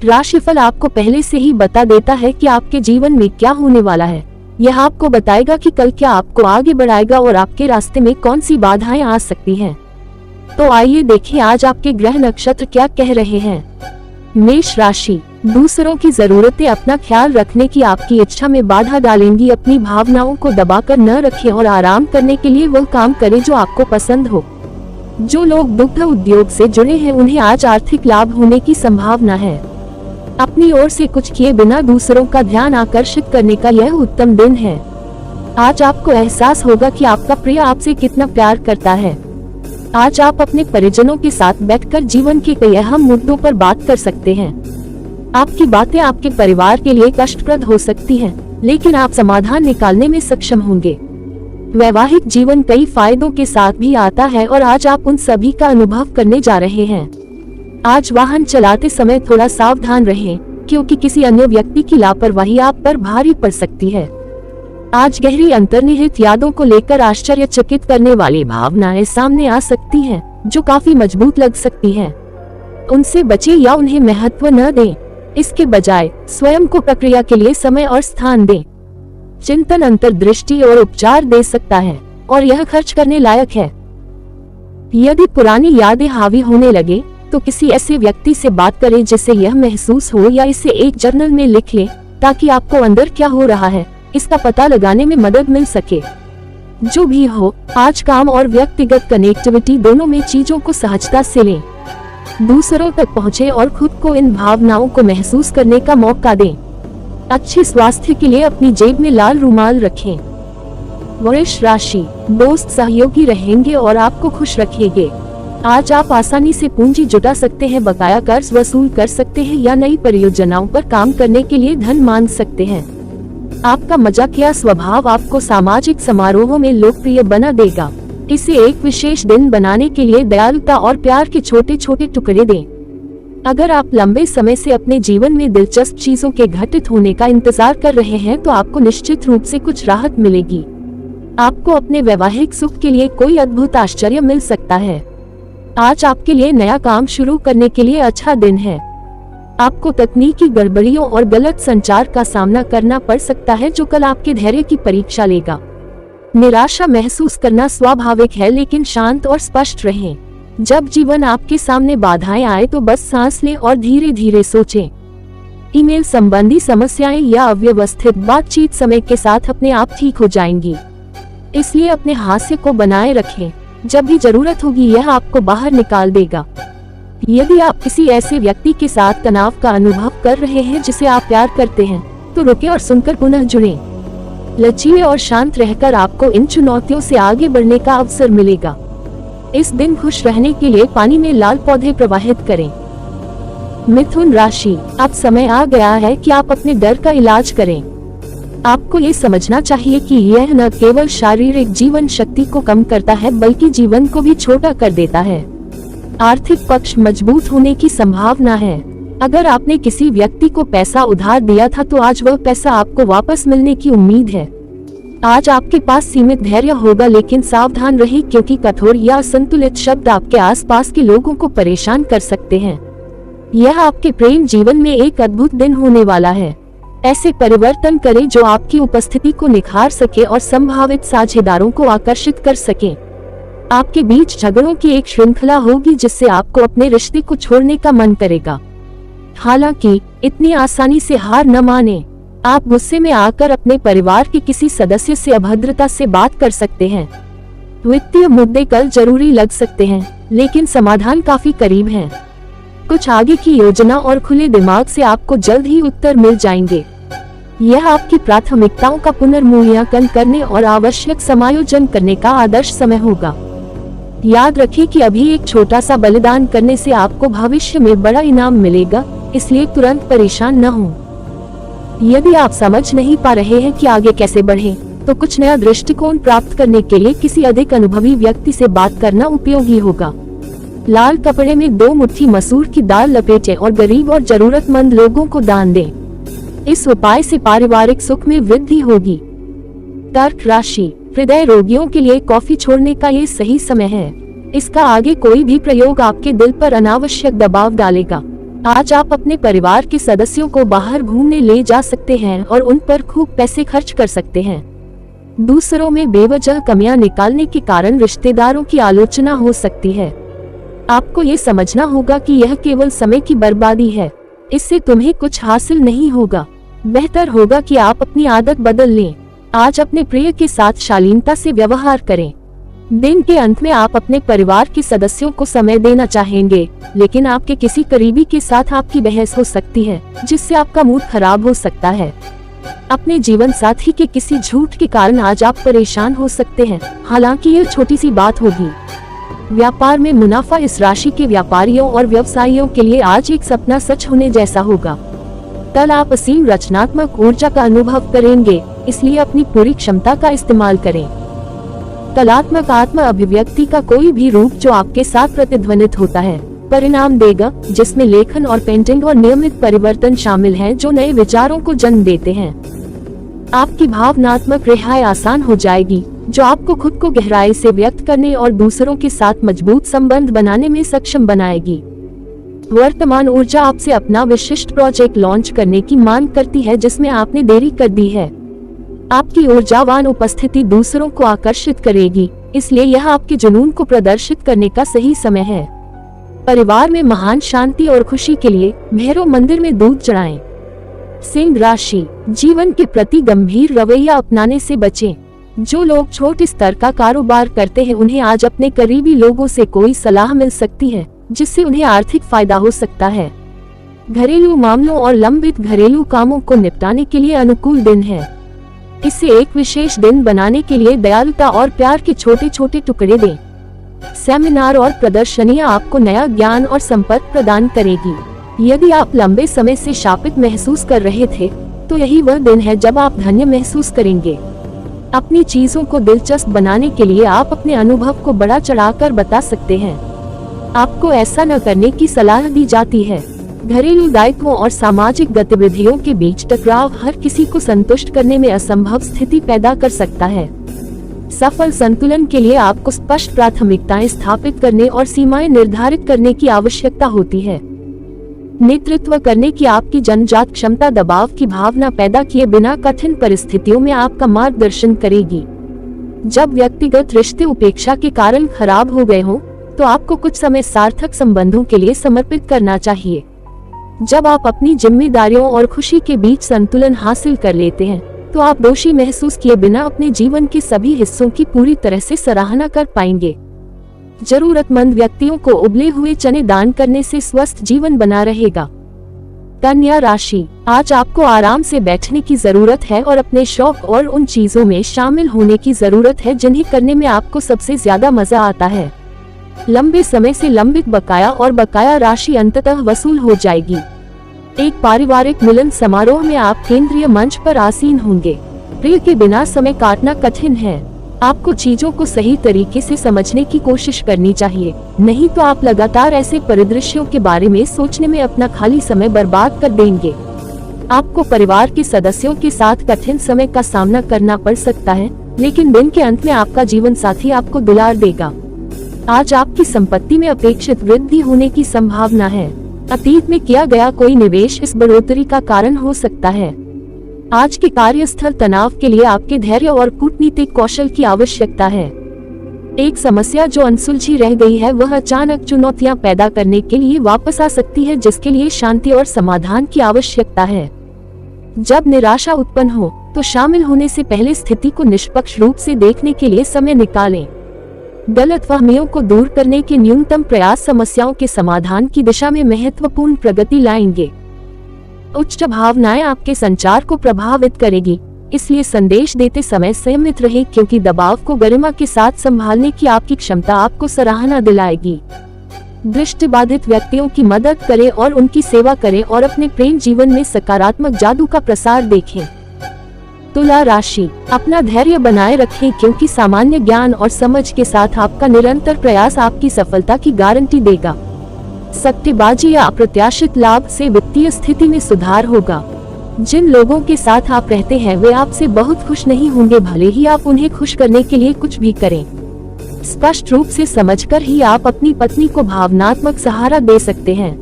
राशिफल आपको पहले से ही बता देता है कि आपके जीवन में क्या होने वाला है। यह आपको बताएगा कि कल क्या आपको आगे बढ़ाएगा और आपके रास्ते में कौन सी बाधाएं आ सकती हैं। तो आइए देखें आज आपके ग्रह नक्षत्र क्या कह रहे हैं। मेष राशि, दूसरों की जरूरतें अपना ख्याल रखने की आपकी इच्छा में बाधा डालेंगी। अपनी भावनाओं को दबाकर न रखें और आराम करने के लिए वो काम करें जो आपको पसंद हो। जो लोग दुग्ध उद्योग से जुड़े हैं उन्हें आज आर्थिक लाभ होने की संभावना है। अपनी ओर से कुछ किए बिना दूसरों का ध्यान आकर्षित करने का यह उत्तम दिन है। आज आपको एहसास होगा कि आपका प्रिय आपसे कितना प्यार करता है। आज आप अपने परिजनों के साथ बैठकर जीवन के कई अहम मुद्दों पर बात कर सकते हैं। आपकी बातें आपके परिवार के लिए कष्टप्रद हो सकती हैं, लेकिन आप समाधान निकालने में सक्षम होंगे। वैवाहिक जीवन कई फायदों के साथ भी आता है और आज आप उन सभी का अनुभव करने जा रहे हैं। आज वाहन चलाते समय थोड़ा सावधान रहें, क्योंकि किसी अन्य व्यक्ति की लापरवाही आप पर भारी पड़ सकती है। आज गहरी अंतर्निहित यादों को लेकर आश्चर्यचकित करने वाली भावनाएं सामने आ सकती हैं, जो काफी मजबूत लग सकती हैं। उनसे बचें या उन्हें महत्व न दें। इसके बजाय स्वयं को प्रक्रिया के लिए समय और स्थान दें। चिंतन अंतर्दृष्टि और उपचार दे सकता है और यह खर्च करने लायक है। यदि पुरानी यादें हावी होने लगे तो किसी ऐसे व्यक्ति से बात करें जिसे यह महसूस हो, या इसे एक जर्नल में लिख लें ताकि आपको अंदर क्या हो रहा है इसका पता लगाने में मदद मिल सके। जो भी हो, आज काम और व्यक्तिगत कनेक्टिविटी दोनों में चीजों को सहजता से लें। दूसरों तक पहुँचे और खुद को इन भावनाओं को महसूस करने का मौका दें। अच्छे स्वास्थ्य के लिए अपनी जेब में लाल रुमाल रखें। वृष राशि, दोस्त सहयोगी रहेंगे और आपको खुश रखेंगे। आज आप आसानी से पूंजी जुटा सकते हैं, बकाया कर्ज वसूल कर सकते हैं या नई परियोजनाओं पर काम करने के लिए धन मांग सकते हैं। आपका मजाकिया स्वभाव आपको सामाजिक समारोहों में लोकप्रिय बना देगा। इसे एक विशेष दिन बनाने के लिए दयालुता और प्यार के छोटे छोटे टुकड़े दें। अगर आप लंबे समय से अपने जीवन में दिलचस्प चीजों के घटित होने का इंतजार कर रहे हैं तो आपको निश्चित रूप से कुछ राहत मिलेगी। आपको अपने वैवाहिक सुख के लिए कोई अद्भुत आश्चर्य मिल सकता है। आज आपके लिए नया काम शुरू करने के लिए अच्छा दिन है। आपको तकनीकी गड़बड़ियों और गलत संचार का सामना करना पड़ सकता है, जो कल आपके धैर्य की परीक्षा लेगा। निराशा महसूस करना स्वाभाविक है, लेकिन शांत और स्पष्ट रहें। जब जीवन आपके सामने बाधाएं आए तो बस सांस लें और धीरे धीरे सोचें। ईमेल संबंधी समस्याएं या अव्यवस्थित बातचीत समय के साथ अपने आप ठीक हो जाएंगी। इसलिए अपने हास्य को बनाए रखें। जब भी जरूरत होगी यह आपको बाहर निकाल देगा। यदि आप किसी ऐसे व्यक्ति के साथ तनाव का अनुभव कर रहे हैं जिसे आप प्यार करते हैं, तो रुकें और सुनकर पुनः जुड़ें। लचीले और शांत रहकर आपको इन चुनौतियों से आगे बढ़ने का अवसर मिलेगा। इस दिन खुश रहने के लिए पानी में लाल पौधे प्रवाहित करें। मिथुन राशि, अब समय आ गया है कि आप अपने डर का इलाज करें। आपको ये समझना चाहिए कि यह न केवल शारीरिक जीवन शक्ति को कम करता है, बल्कि जीवन को भी छोटा कर देता है। आर्थिक पक्ष मजबूत होने की संभावना है। अगर आपने किसी व्यक्ति को पैसा उधार दिया था तो आज वह पैसा आपको वापस मिलने की उम्मीद है। आज आपके पास सीमित धैर्य होगा, लेकिन सावधान रहें क्योंकि कठोर या असंतुलित शब्द आपके आसपास के लोगों को परेशान कर सकते हैं। यह आपके प्रेम जीवन में एक अद्भुत दिन होने वाला है। ऐसे परिवर्तन करें जो आपकी उपस्थिति को निखार सके और संभावित साझेदारों को आकर्षित कर सके। आपके बीच झगड़ों की एक श्रृंखला होगी जिससे आपको अपने रिश्ते को छोड़ने का मन करेगा। हालांकि इतनी आसानी से हार न मानें। आप गुस्से में आकर अपने परिवार के किसी सदस्य से अभद्रता से बात कर सकते हैं। वित्तीय मुद्दे कल जरूरी लग सकते हैं, लेकिन समाधान काफी करीब है। कुछ आगे की योजना और खुले दिमाग से आपको जल्द ही उत्तर मिल जाएंगे। यह आपकी प्राथमिकताओं का पुनर्मूल्यांकन करने और आवश्यक समायोजन करने का आदर्श समय होगा। याद रखें कि अभी एक छोटा सा बलिदान करने से आपको भविष्य में बड़ा इनाम मिलेगा, इसलिए तुरंत परेशान न हों। यदि आप समझ नहीं पा रहे हैं कि आगे कैसे बढ़ें, तो कुछ नया दृष्टिकोण प्राप्त करने के लिए किसी अधिक अनुभवी व्यक्ति से बात करना उपयोगी होगा। लाल कपड़े में 2 मुट्ठी मसूर की दाल लपेटें और गरीब और जरूरतमंद लोगों को दान दें। इस उपाय से पारिवारिक सुख में वृद्धि होगी। कर्क राशि, हृदय रोगियों के लिए कॉफी छोड़ने का ये सही समय है। इसका आगे कोई भी प्रयोग आपके दिल पर अनावश्यक दबाव डालेगा। आज आप अपने परिवार के सदस्यों को बाहर घूमने ले जा सकते हैं और उन पर खूब पैसे खर्च कर सकते हैं। दूसरों में बेवजह कमियां निकालने के कारण रिश्तेदारों की आलोचना हो सकती है। आपको ये समझना होगा कि यह केवल समय की बर्बादी है, इससे तुम्हें कुछ हासिल नहीं होगा। बेहतर होगा कि आप अपनी आदत बदल लें। आज अपने प्रिय के साथ शालीनता से व्यवहार करें। दिन के अंत में आप अपने परिवार के सदस्यों को समय देना चाहेंगे, लेकिन आपके किसी करीबी के साथ आपकी बहस हो सकती है, जिससे आपका मूड खराब हो सकता है। अपने जीवन साथी के किसी झूठ के कारण आज आप परेशान हो सकते हैं, हालांकि यह छोटी सी बात होगी। व्यापार में मुनाफा इस राशि के व्यापारियों और व्यवसायियों के लिए आज एक सपना सच होने जैसा होगा। कल आप असीम रचनात्मक ऊर्जा का अनुभव करेंगे, इसलिए अपनी पूरी क्षमता का इस्तेमाल करें। कलात्मक आत्म अभिव्यक्ति का कोई भी रूप जो आपके साथ प्रतिध्वनित होता है परिणाम देगा, जिसमें लेखन और पेंटिंग और नियमित परिवर्तन शामिल हैं, जो नए विचारों को जन्म देते हैं। आपकी भावनात्मक रिहाई आसान हो जाएगी, जो आपको खुद को गहराई से व्यक्त करने और दूसरों के साथ मजबूत संबंध बनाने में सक्षम बनाएगी। वर्तमान ऊर्जा आपसे अपना विशिष्ट प्रोजेक्ट लॉन्च करने की मांग करती है, जिसमें आपने देरी कर दी है। आपकी ऊर्जावान उपस्थिति दूसरों को आकर्षित करेगी, इसलिए यह आपके जुनून को प्रदर्शित करने का सही समय है। परिवार में महान शांति और खुशी के लिए भैरव मंदिर में दूध चढ़ाएं। सिंह राशि, जीवन के प्रति गंभीर रवैया अपनाने से बचें। जो लोग छोटे स्तर का कारोबार करते हैं, उन्हें आज अपने करीबी लोगों से कोई सलाह मिल सकती है, जिससे उन्हें आर्थिक फायदा हो सकता है। घरेलू मामलों और लंबित घरेलू कामों को निपटाने के लिए अनुकूल दिन है। इसे एक विशेष दिन बनाने के लिए दयालुता और प्यार के छोटे छोटे टुकड़े दें। सेमिनार और प्रदर्शनियां आपको नया ज्ञान और संपर्क प्रदान करेगी। यदि आप लंबे समय से शापित महसूस कर रहे थे, तो यही वह दिन है जब आप धन्य महसूस करेंगे। अपनी चीजों को दिलचस्प बनाने के लिए आप अपने अनुभव को बढ़ा चढ़ाकर बता सकते हैं। आपको ऐसा न करने की सलाह दी जाती है। घरेलू दायित्वों और सामाजिक गतिविधियों के बीच टकराव हर किसी को संतुष्ट करने में असंभव स्थिति पैदा कर सकता है। सफल संतुलन के लिए आपको स्पष्ट प्राथमिकताएं स्थापित करने और सीमाएं निर्धारित करने की आवश्यकता होती है। नेतृत्व करने की आपकी जन्मजात क्षमता दबाव की भावना पैदा किए बिना कठिन परिस्थितियों में आपका मार्गदर्शन करेगी। जब व्यक्तिगत रिश्ते उपेक्षा के कारण खराब हो गए हों, तो आपको कुछ समय सार्थक संबंधों के लिए समर्पित करना चाहिए। जब आप अपनी जिम्मेदारियों और खुशी के बीच संतुलन हासिल कर लेते हैं, तो आप दोषी महसूस किए बिना अपने जीवन के सभी हिस्सों की पूरी तरह से सराहना कर पाएंगे। जरूरतमंद व्यक्तियों को उबले हुए चने दान करने से स्वस्थ जीवन बना रहेगा। कन्या राशि, आज आपको आराम से बैठने की जरूरत है और अपने शौक और उन चीजों में शामिल होने की जरूरत है जिन्हें करने में आपको सबसे ज्यादा मजा आता है। लंबे समय से लंबित बकाया और बकाया राशि अंततः वसूल हो जाएगी। एक पारिवारिक मिलन समारोह में आप केंद्रीय मंच पर आसीन होंगे। प्रिय के बिना समय काटना कठिन है। आपको चीजों को सही तरीके से समझने की कोशिश करनी चाहिए, नहीं तो आप लगातार ऐसे परिदृश्यों के बारे में सोचने में अपना खाली समय बर्बाद कर देंगे। आपको परिवार के सदस्यों के साथ कठिन समय का सामना करना पड़ सकता है, लेकिन दिन के अंत में आपका जीवन साथी आपको दुलार देगा। आज आपकी संपत्ति में अपेक्षित वृद्धि होने की संभावना है। अतीत में किया गया कोई निवेश इस बढ़ोतरी का कारण हो सकता है। आज के कार्यस्थल तनाव के लिए आपके धैर्य और कूटनीतिक कौशल की आवश्यकता है। एक समस्या जो अनसुलझी रह गई है, वह अचानक चुनौतियां पैदा करने के लिए वापस आ सकती है, जिसके लिए शांति और समाधान की आवश्यकता है। जब निराशा उत्पन्न हो, तो शामिल होने से पहले स्थिति को निष्पक्ष रूप से देखने के लिए समय निकालें। गलतफहमियों को दूर करने के न्यूनतम प्रयास समस्याओं के समाधान की दिशा में महत्वपूर्ण प्रगति लाएंगे। उच्च भावनाएं आपके संचार को प्रभावित करेगी, इसलिए संदेश देते समय संयमित रहें, क्योंकि दबाव को गरिमा के साथ संभालने की आपकी क्षमता आपको सराहना दिलाएगी। दृष्टिबाधित व्यक्तियों की मदद करें और उनकी सेवा करें और अपने प्रेम जीवन में सकारात्मक जादू का प्रसार देखें। तुला राशि, अपना धैर्य बनाए रखें, क्योंकि सामान्य ज्ञान और समझ के साथ आपका निरंतर प्रयास आपकी सफलता की गारंटी देगा। सट्टेबाजी या अप्रत्याशित लाभ से वित्तीय स्थिति में सुधार होगा। जिन लोगों के साथ आप रहते हैं वे आपसे बहुत खुश नहीं होंगे, भले ही आप उन्हें खुश करने के लिए कुछ भी करें। स्पष्ट रूप से समझकर ही आप अपनी पत्नी को भावनात्मक सहारा दे सकते हैं।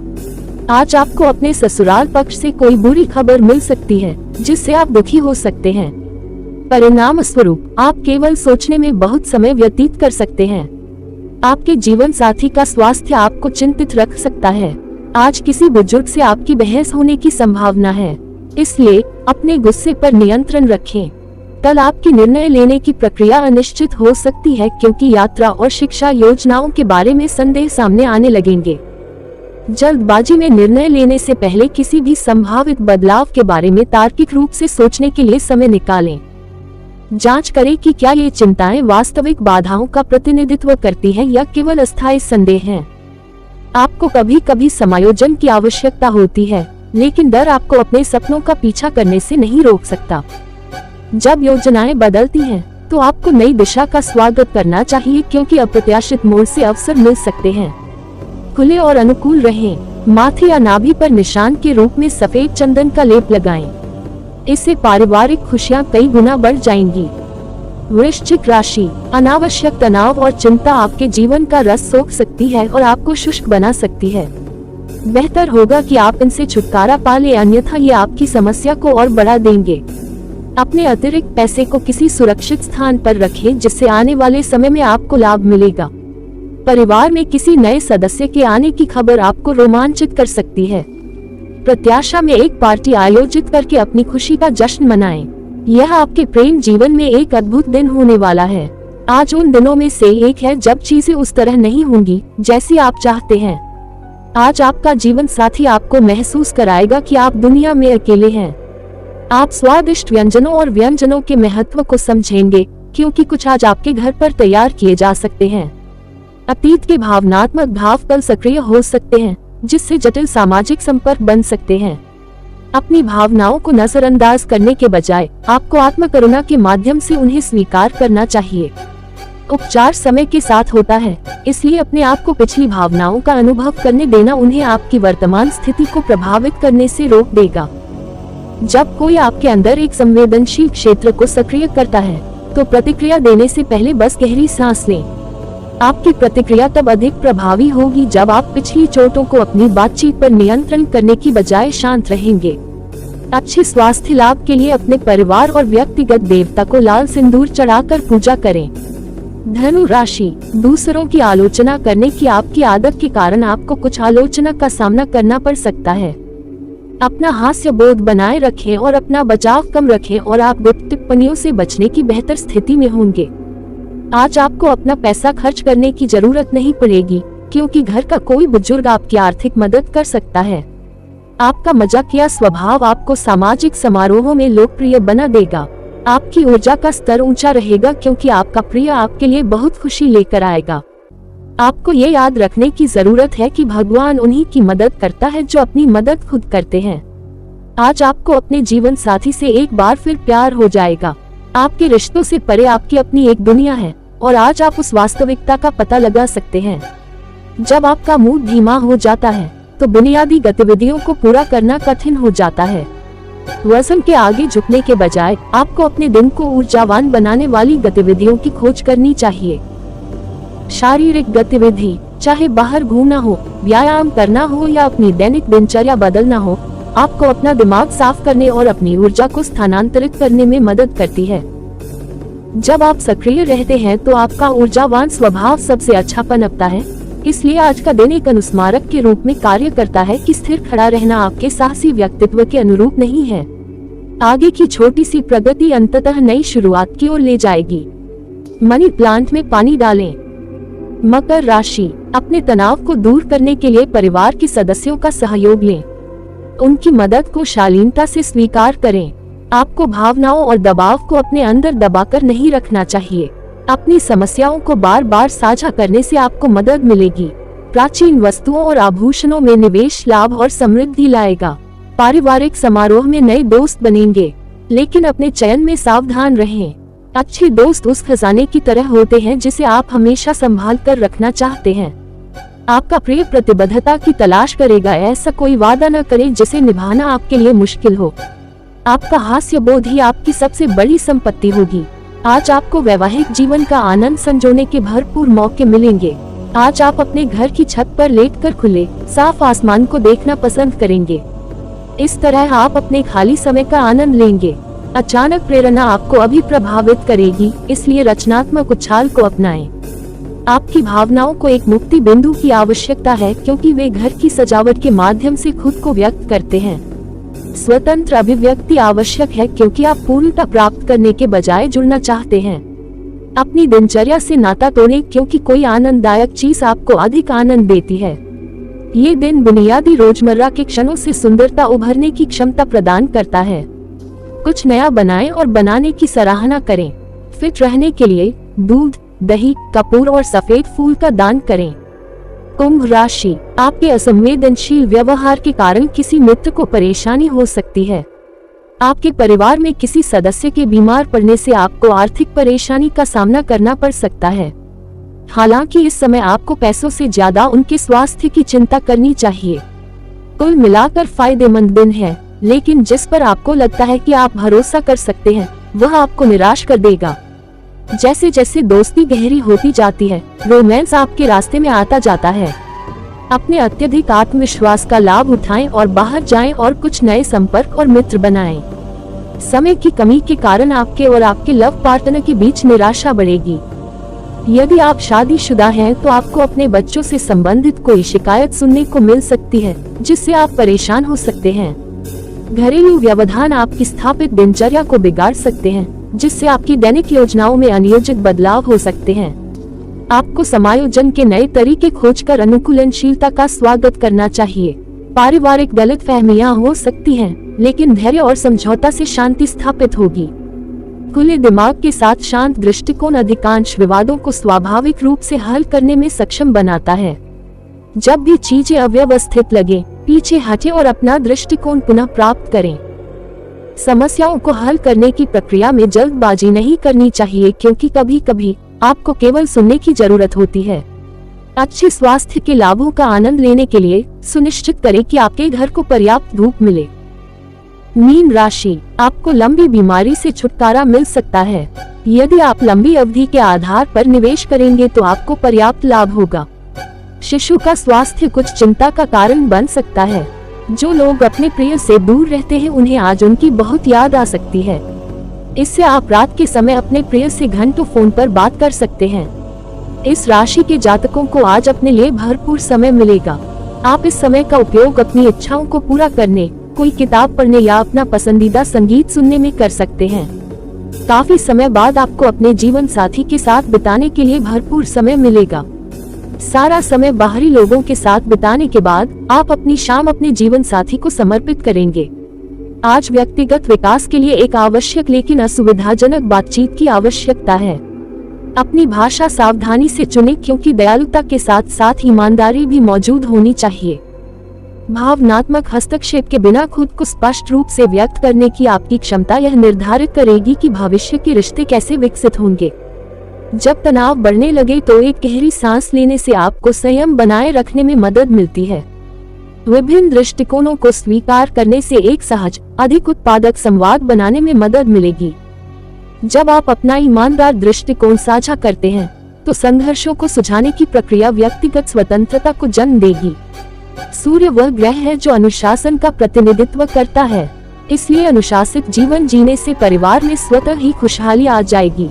आज आपको अपने ससुराल पक्ष से कोई बुरी खबर मिल सकती है जिससे आप दुखी हो सकते हैं। परिणाम स्वरूप आप केवल सोचने में बहुत समय व्यतीत कर सकते हैं। आपके जीवन साथी का स्वास्थ्य आपको चिंतित रख सकता है। आज किसी बुजुर्ग से आपकी बहस होने की संभावना है, इसलिए अपने गुस्से पर नियंत्रण रखें। कल आपकी निर्णय लेने की प्रक्रिया अनिश्चित हो सकती है क्योंकि यात्रा और शिक्षा योजनाओं के बारे में संदेह सामने आने लगेंगे। जल्दबाजी में निर्णय लेने से पहले किसी भी संभावित बदलाव के बारे में तार्किक रूप से सोचने के लिए समय निकालें। जांच करें कि क्या ये चिंताएं वास्तविक बाधाओं का प्रतिनिधित्व करती हैं या केवल अस्थायी संदेह हैं। आपको कभी कभी समायोजन की आवश्यकता होती है, लेकिन डर आपको अपने सपनों का पीछा करने से नहीं रोक सकता। जब योजनाएं बदलती हैं, तो आपको नई दिशा का स्वागत करना चाहिए क्योंकि अप्रत्याशित मोड़ से अवसर मिल सकते हैं। खुले और अनुकूल रहें। माथे या नाभि पर निशान के रूप में सफेद चंदन का लेप लगाएं। इससे पारिवारिक खुशियां कई गुना बढ़ जाएंगी। वृश्चिक राशि, अनावश्यक तनाव और चिंता आपके जीवन का रस सोख सकती है और आपको शुष्क बना सकती है। बेहतर होगा कि आप इनसे छुटकारा पा लें, अन्यथा ये आपकी समस्या को और बढ़ा देंगे। अपने अतिरिक्त पैसे को किसी सुरक्षित स्थान पर रखें जिससे आने वाले समय में आपको लाभ मिलेगा। परिवार में किसी नए सदस्य के आने की खबर आपको रोमांचित कर सकती है। प्रत्याशा में एक पार्टी आयोजित करके अपनी खुशी का जश्न मनाएं। यह आपके प्रेम जीवन में एक अद्भुत दिन होने वाला है। आज उन दिनों में से एक है जब चीजें उस तरह नहीं होंगी जैसी आप चाहते हैं। आज आपका जीवन साथी आपको महसूस कराएगा कि आप दुनिया में अकेले हैं। आप स्वादिष्ट व्यंजनों और व्यंजनों के महत्व को समझेंगे क्योंकि कुछ आज आपके घर पर तैयार किए जा सकते हैं। अतीत के भावनात्मक भाव कल सक्रिय हो सकते हैं, जिससे जटिल सामाजिक संपर्क बन सकते हैं। अपनी भावनाओं को नजरअंदाज करने के बजाय आपको आत्मकरुणा के माध्यम से उन्हें स्वीकार करना चाहिए। उपचार समय के साथ होता है, इसलिए अपने आप को पिछली भावनाओं का अनुभव करने देना उन्हें आपकी वर्तमान स्थिति को प्रभावित करने से रोक देगा। जब कोई आपके अंदर एक संवेदनशील क्षेत्र को सक्रिय करता है, तो प्रतिक्रिया देने से पहले बस गहरी सांस लें। आपकी प्रतिक्रिया तब अधिक प्रभावी होगी जब आप पिछली चोटों को अपनी बातचीत पर नियंत्रण करने की बजाय शांत रहेंगे। अच्छे स्वास्थ्य लाभ के लिए अपने परिवार और व्यक्तिगत देवता को लाल सिंदूर चढ़ाकर पूजा करें। धनु राशि, दूसरों की आलोचना करने की आपकी आदत के कारण आपको कुछ आलोचना का सामना करना पड़ सकता है। अपना हास्य बोध बनाए रखें और अपना बचाव कम रखें और आप गुप्त टिप्पणियों से बचने की बेहतर स्थिति में होंगे। आज आपको अपना पैसा खर्च करने की जरूरत नहीं पड़ेगी क्योंकि घर का कोई बुजुर्ग आपकी आर्थिक मदद कर सकता है। आपका मजाकिया स्वभाव आपको सामाजिक समारोहों में लोकप्रिय बना देगा। आपकी ऊर्जा का स्तर ऊंचा रहेगा क्योंकि आपका प्रिय आपके लिए बहुत खुशी लेकर आएगा। आपको ये याद रखने की जरूरत है कि भगवान उन्हीं की मदद करता है जो अपनी मदद खुद करते हैं। आज आपको अपने जीवन साथी से एक बार फिर प्यार हो जाएगा। आपके रिश्तों से परे आपकी अपनी एक दुनिया है और आज आप उस वास्तविकता का पता लगा सकते हैं। जब आपका मूड धीमा हो जाता है, तो बुनियादी गतिविधियों को पूरा करना कठिन हो जाता है। वजन के आगे झुकने के बजाय आपको अपने दिन को ऊर्जावान बनाने वाली गतिविधियों की खोज करनी चाहिए। शारीरिक गतिविधि, चाहे बाहर घूमना हो, व्यायाम करना हो या अपनी दैनिक दिनचर्या बदलना हो, आपको अपना दिमाग साफ करने और अपनी ऊर्जा को स्थानांतरित करने में मदद करती है। जब आप सक्रिय रहते हैं तो आपका ऊर्जावान स्वभाव सबसे अच्छा पनपता है। इसलिए आज का दिन एक अनुस्मारक के रूप में कार्य करता है कि स्थिर खड़ा रहना आपके साहसी व्यक्तित्व के अनुरूप नहीं है। आगे की छोटी सी प्रगति अंततः नई शुरुआत की ओर ले जाएगी। मनी प्लांट में पानी डालें। मकर राशि, अपने तनाव को दूर करने के लिए परिवार के सदस्यों का सहयोग लें। उनकी मदद को शालीनता से स्वीकार करें। आपको भावनाओं और दबाव को अपने अंदर दबाकर नहीं रखना चाहिए। अपनी समस्याओं को बार बार साझा करने से आपको मदद मिलेगी। प्राचीन वस्तुओं और आभूषणों में निवेश लाभ और समृद्धि लाएगा। पारिवारिक समारोह में नए दोस्त बनेंगे, लेकिन अपने चयन में सावधान रहें। अच्छे दोस्त उस खजाने की तरह होते हैं जिसे आप हमेशा संभाल कर रखना चाहते हैं। आपका प्रिय प्रतिबद्धता की तलाश करेगा। ऐसा कोई वादा न करें जिसे निभाना आपके लिए मुश्किल हो। आपका हास्य बोध ही आपकी सबसे बड़ी संपत्ति होगी। आज आपको वैवाहिक जीवन का आनंद संजोने के भरपूर मौके मिलेंगे। आज आप अपने घर की छत पर लेटकर खुले साफ आसमान को देखना पसंद करेंगे। इस तरह आप अपने खाली समय का आनंद लेंगे। अचानक प्रेरणा आपको अभी प्रभावित करेगी, इसलिए रचनात्मक उछाल को अपनाएं। आपकी भावनाओं को एक मुक्ति बिंदु की आवश्यकता है, क्योंकि वे घर की सजावट के माध्यम से खुद को व्यक्त करते हैं। स्वतंत्र अभिव्यक्ति आवश्यक है, क्योंकि आप पूर्णता प्राप्त करने के बजाय जुड़ना चाहते हैं। अपनी दिनचर्या से नाता तोड़ें, क्योंकि कोई आनंददायक चीज आपको अधिक आनंद देती है। ये दिन बुनियादी रोजमर्रा के क्षणों से सुंदरता उभरने की क्षमता प्रदान करता है। कुछ नया बनाएं और बनाने की सराहना करें। फिट रहने के लिए दूध, दही, कपूर और सफेद फूल का दान करें। कुंभ राशि, आपके असंवेदनशील व्यवहार के कारण किसी मित्र को परेशानी हो सकती है। आपके परिवार में किसी सदस्य के बीमार पड़ने से आपको आर्थिक परेशानी का सामना करना पड़ सकता है। हालांकि इस समय आपको पैसों से ज्यादा उनके स्वास्थ्य की चिंता करनी चाहिए। कुल मिलाकर फायदेमंद दिन है, लेकिन जिस पर आपको लगता है कि आप भरोसा कर सकते हैं, वह आपको निराश कर देगा। जैसे जैसे दोस्ती गहरी होती जाती है, रोमांस आपके रास्ते में आता जाता है। अपने अत्यधिक आत्मविश्वास का लाभ उठाएं और बाहर जाएं और कुछ नए संपर्क और मित्र बनाएं। समय की कमी के कारण आपके और आपके लव पार्टनर के बीच निराशा बढ़ेगी। यदि आप शादीशुदा हैं तो आपको अपने बच्चों से संबंधित कोई शिकायत सुनने को मिल सकती है, जिससे आप परेशान हो सकते हैं। घरेलू व्यवधान आपकी स्थापित दिनचर्या को बिगाड़ सकते हैं, जिससे आपकी दैनिक योजनाओं में अनियोजित बदलाव हो सकते हैं। आपको समायोजन के नए तरीके खोजकर अनुकूलनशीलता का स्वागत करना चाहिए। पारिवारिक गलतफहमियां हो सकती हैं, लेकिन धैर्य और समझौता से शांति स्थापित होगी। खुले दिमाग के साथ शांत दृष्टिकोण अधिकांश विवादों को स्वाभाविक रूप से हल करने में सक्षम बनाता है। जब भी चीजें अव्यवस्थित लगे, पीछे हटें और अपना दृष्टिकोण पुनः प्राप्त करें। समस्याओं को हल करने की प्रक्रिया में जल्दबाजी नहीं करनी चाहिए, क्योंकि कभी कभी आपको केवल सुनने की जरूरत होती है। अच्छे स्वास्थ्य के लाभों का आनंद लेने के लिए सुनिश्चित करें कि आपके घर को पर्याप्त धूप मिले। मीन राशि, आपको लंबी बीमारी से छुटकारा मिल सकता है। यदि आप लंबी अवधि के आधार पर निवेश करेंगे तो आपको पर्याप्त लाभ होगा। शिशु का स्वास्थ्य कुछ चिंता का कारण बन सकता है। जो लोग अपने प्रिय से दूर रहते हैं, उन्हें आज उनकी बहुत याद आ सकती है। इससे आप रात के समय अपने प्रिय से घंटों फोन पर बात कर सकते हैं। इस राशि के जातकों को आज अपने लिए भरपूर समय मिलेगा। आप इस समय का उपयोग अपनी इच्छाओं को पूरा करने, कोई किताब पढ़ने या अपना पसंदीदा संगीत सुनने में कर सकते हैं। काफी समय बाद आपको अपने जीवन साथी के साथ बिताने के लिए भरपूर समय मिलेगा। सारा समय बाहरी लोगों के साथ बिताने के बाद आप अपनी शाम अपने जीवन साथी को समर्पित करेंगे। आज व्यक्तिगत विकास के लिए एक आवश्यक लेकिन असुविधाजनक बातचीत की आवश्यकता है। अपनी भाषा सावधानी से चुनें, क्योंकि दयालुता के साथ साथ ईमानदारी भी मौजूद होनी चाहिए। भावनात्मक हस्तक्षेप के बिना खुद को स्पष्ट रूप से व्यक्त करने की आपकी क्षमता यह निर्धारित करेगी कि भविष्य के रिश्ते कैसे विकसित होंगे। जब तनाव बढ़ने लगे तो एक गहरी सांस लेने से आपको संयम बनाए रखने में मदद मिलती है। विभिन्न दृष्टिकोणों को स्वीकार करने से एक सहज, अधिक उत्पादक संवाद बनाने में मदद मिलेगी। जब आप अपना ईमानदार दृष्टिकोण साझा करते हैं, तो संघर्षों को सुलझाने की प्रक्रिया व्यक्तिगत स्वतंत्रता को जन्म देगी। सूर्य वह ग्रह है जो अनुशासन का प्रतिनिधित्व करता है, इसलिए अनुशासित जीवन जीने से परिवार में स्वतः ही खुशहाली आ जाएगी।